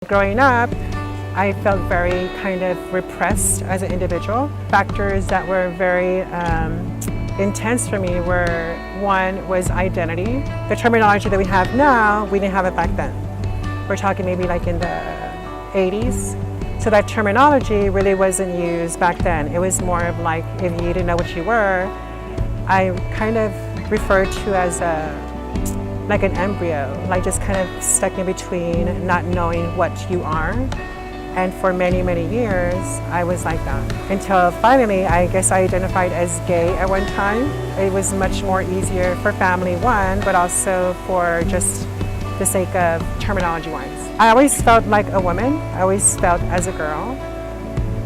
Growing up, I felt very kind of repressed as an individual. Factors that were very intense for me were, one was identity. The terminology that we have now, we didn't have it back then. We're talking maybe like in the 80s. So that terminology really wasn't used back then. It was more of like, if you didn't know what you were, I kind of referred to as like an embryo, like just kind of stuck in between not knowing what you are. And for many, many years, I was like that. Until finally, I guess I identified as gay at one time. It was much more easier for family, one, but also for just the sake of terminology-wise. I always felt like a woman. I always felt as a girl,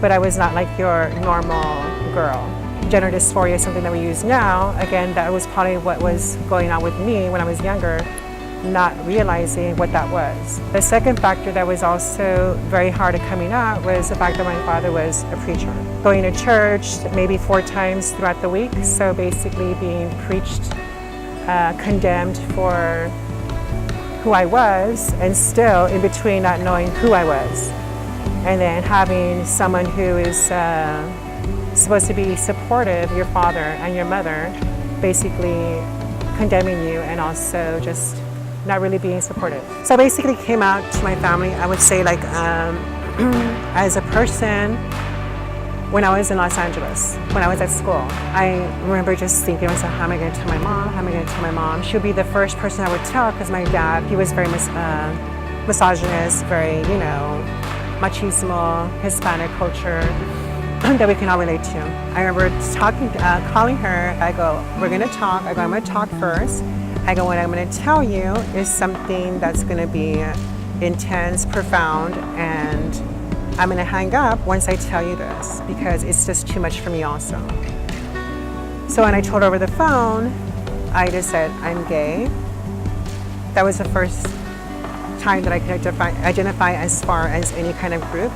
but I was not like your normal girl. Gender dysphoria is something that we use now. Again, that was probably what was going on with me when I was younger, not realizing what that was. The second factor that was also very hard at coming out was the fact that my father was a preacher. Going to church maybe 4 times throughout the week, so basically being preached, condemned for who I was, and still in between not knowing who I was. And then having someone who is supposed to be supportive, your father and your mother, basically condemning you and also just not really being supportive. So I basically came out to my family, I would say like as a person when I was in Los Angeles, when I was at school. I remember just thinking to myself, how am I going to tell my mom? How am I going to tell my mom? She'll be the first person I would tell, because my dad, he was very misogynist, very, you know, machismo, Hispanic culture that we can all relate to. I remember calling her, I go, we're going to talk. I go, I'm going to talk first. I go, what I'm going to tell you is something that's going to be intense, profound, and I'm going to hang up once I tell you this, because it's just too much for me also. So when I told her over the phone, I just said, I'm gay. That was the first time that I could identify as far as any kind of group.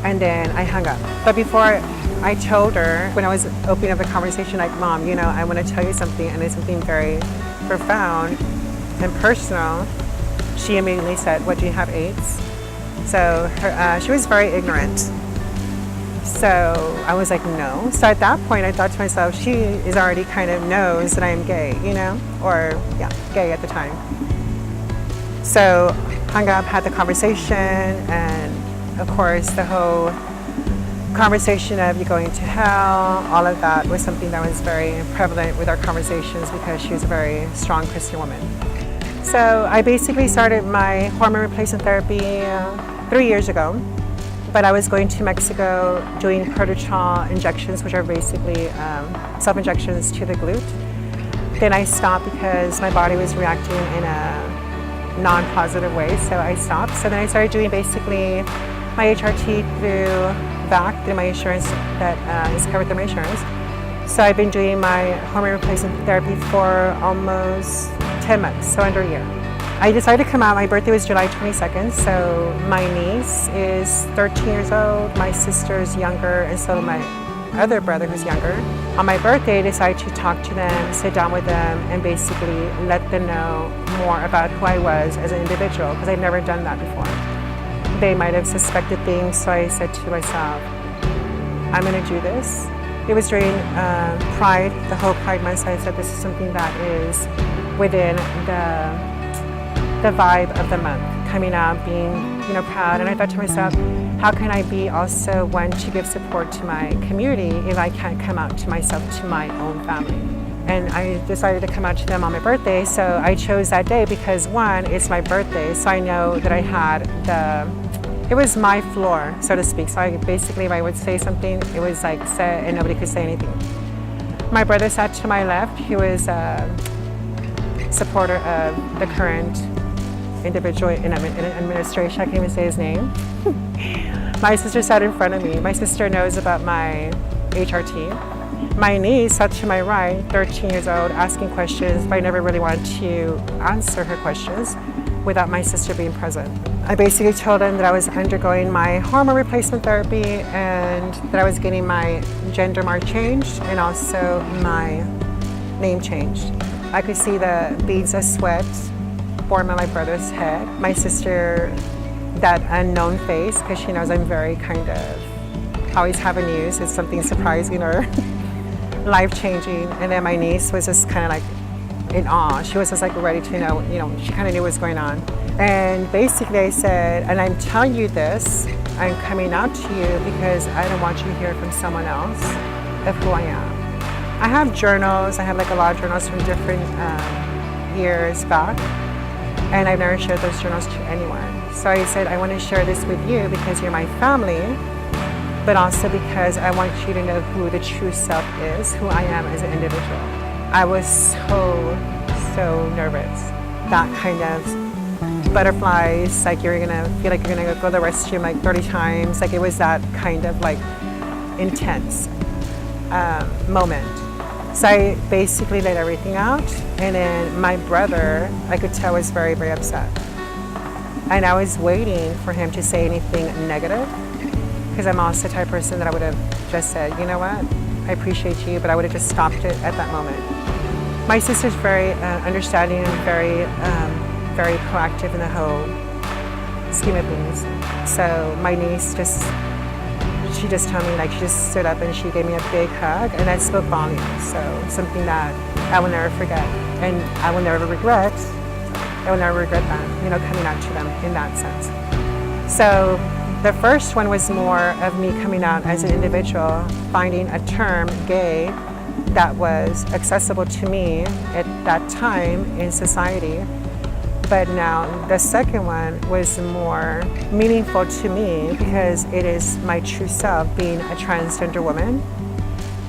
And then I hung up. But before I told her, when I was opening up the conversation, like, Mom, you know, I want to tell you something, and it's something very profound and personal. She immediately said, what, do you have AIDS? So she was very ignorant. So I was like, no. So at that point, I thought to myself, she is already kind of knows that I am gay, you know, or yeah, gay at the time. So hung up, had the conversation, and of course, the whole conversation of you going to hell, all of that was something that was very prevalent with our conversations, because she was a very strong Christian woman. So I basically started my hormone replacement therapy 3 years ago, but I was going to Mexico doing Protocol injections, which are basically self-injections to the glute. Then I stopped because my body was reacting in a non-positive way, so I stopped. So then I started doing basically my HRT through my insurance that is covered through my insurance. So I've been doing my hormone replacement therapy for almost 10 months, so under a year. I decided to come out, my birthday was July 22nd, so my niece is 13 years old, my sister's younger, and so my other brother who's younger. On my birthday, I decided to talk to them, sit down with them, and basically let them know more about who I was as an individual, because I'd never done that before. They might have suspected things, so I said to myself, I'm going to do this. It was during Pride, the whole Pride month, so I said this is something that is within the vibe of the month, coming out, being, you know, proud. And I thought to myself, how can I be also one to give support to my community if I can't come out to myself, to my own family? And I decided to come out to them on my birthday, so I chose that day because, one, it's my birthday, so I know that I had it was my floor, so to speak. So I basically, if I would say something, it was like said and nobody could say anything. My brother sat to my left. He was a supporter of the current individual in administration. I can't even say his name. My sister sat in front of me. My sister knows about my HRT. My niece sat to my right, 13 years old, asking questions, but I never really wanted to answer her questions without my sister being present. I basically told them that I was undergoing my hormone replacement therapy and that I was getting my gender mark changed and also my name changed. I could see the beads of sweat form on my brother's head. My sister that unknown face, because she knows I'm very kind of always have a news. It's something surprising or life-changing. And then my niece was just kind of like in awe. She was just like ready to know, she kind of knew what was going on. And basically I said, and I'm telling you this, I'm coming out to you because I don't want you to hear from someone else of who I am. I have journals. I have like a lot of journals from different years back, and I've never shared those journals to anyone. So I said, I want to share this with you because you're my family, but also because I want you to know who the true self is, who I am as an individual. I was so nervous. That kind of butterflies, like you're gonna feel like you're gonna go to the restroom like 30 times. Like it was that kind of like intense moment. So I basically let everything out, and then my brother, I could tell, was very, very upset. And I was waiting for him to say anything negative, because I'm also the type of person that I would have just said, you know what, I appreciate you, but I would have just stopped it at that moment. My sister's very understanding and very proactive in the whole scheme of things. So my niece she just told me, like, she just stood up and she gave me a big hug, and that spoke volumes. So something that I will never forget, and I will never regret. I will never regret that, coming out to them in that sense. So the first one was more of me coming out as an individual, finding a term, gay, that was accessible to me at that time in society. But now the second one was more meaningful to me because it is my true self, being a transgender woman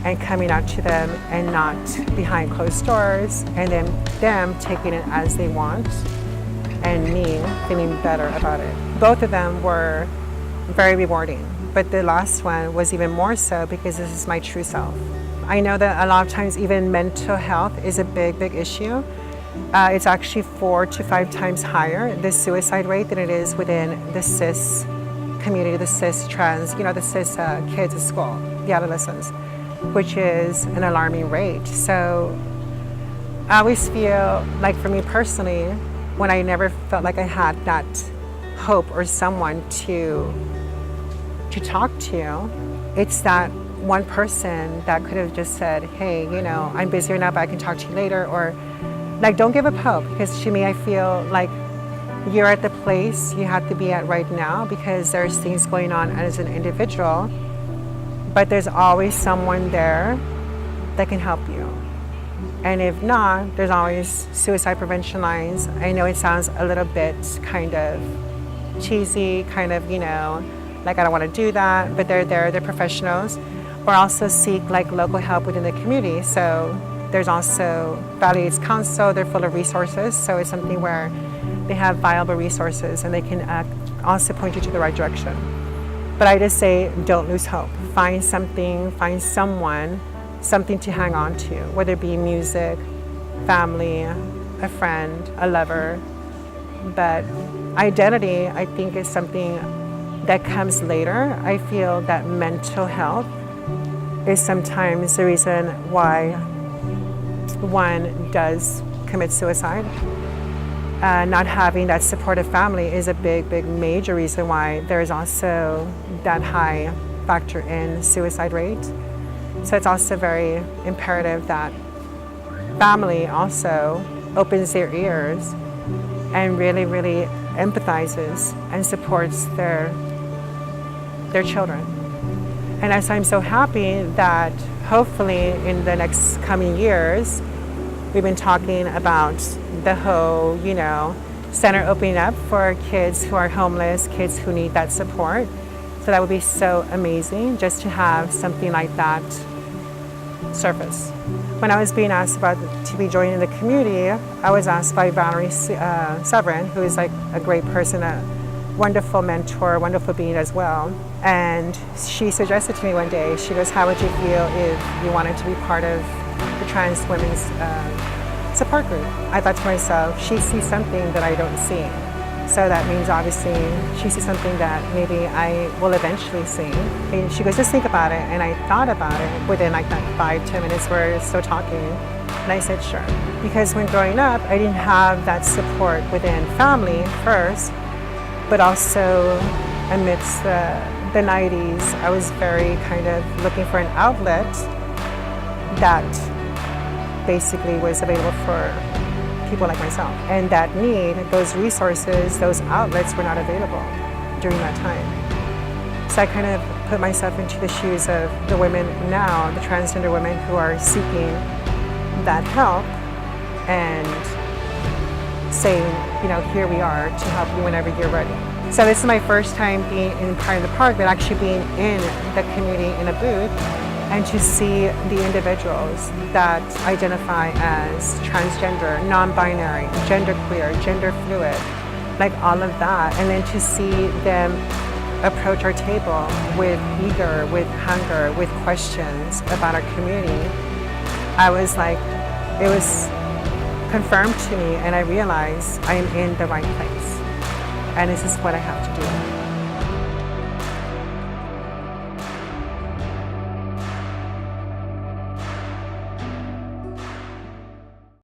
and coming out to them and not behind closed doors, and then them taking it as they want and me feeling better about it. Both of them were very rewarding, but the last one was even more so because this is my true self. I know that a lot of times even mental health is a big, big issue. It's actually 4 to 5 times higher, the suicide rate, than it is within the cis community, the cis trans, the cis kids at school, the adolescents, which is an alarming rate. So I always feel like, for me personally, when I never felt like I had that hope or someone to talk to, it's that one person that could have just said, hey, I'm busy right now, but I can talk to you later, or like, don't give up hope, because to me, I feel like you're at the place you have to be at right now because there's things going on as an individual, but there's always someone there that can help you. And if not, there's always suicide prevention lines. I know it sounds a little bit kind of cheesy, kind of, like I don't want to do that, but they're there, they're professionals. Or also seek like local help within the community. So there's also Valley AIDS Council, they're full of resources. So it's something where they have viable resources and they can also point you to the right direction. But I just say, don't lose hope. Find something, find someone, something to hang on to, whether it be music, family, a friend, a lover. But identity, I think, is something that comes later. I feel that mental health is sometimes the reason why one does commit suicide. Not having that supportive family is a big, big, major reason why there is also that high factor in suicide rate. So it's also very imperative that family also opens their ears and really, really empathizes and supports their children. And as I'm so happy that hopefully in the next coming years, we've been talking about the whole, center opening up for kids who are homeless, kids who need that support. So that would be so amazing just to have something like that surface. When I was being asked to be joining the community, I was asked by Valerie Severin, who is like a great person, a wonderful mentor, wonderful being as well. And she suggested to me one day, she goes, how would you feel if you wanted to be part of the trans women's support group? I thought to myself, she sees something that I don't see. So that means obviously she sees something that maybe I will eventually see. And she goes, just think about it. And I thought about it within like that 5-10 minutes where we're still talking. And I said, sure. Because when growing up, I didn't have that support within family first. but also amidst the 90s, I was very kind of looking for an outlet that basically was available for people like myself. And that need, those resources, those outlets were not available during that time. So I kind of put myself into the shoes of the women now, the transgender women who are seeking that help and saying, you know, here we are to help you whenever you're ready. So this is my first time being in part of the park, but actually being in the community in a booth and to see the individuals that identify as transgender, non-binary, genderqueer, gender fluid, like all of that. And then to see them approach our table with eager, with hunger, with questions about our community, I was like, it was confirmed to me and I realized I am in the right place. And this is what I have to do.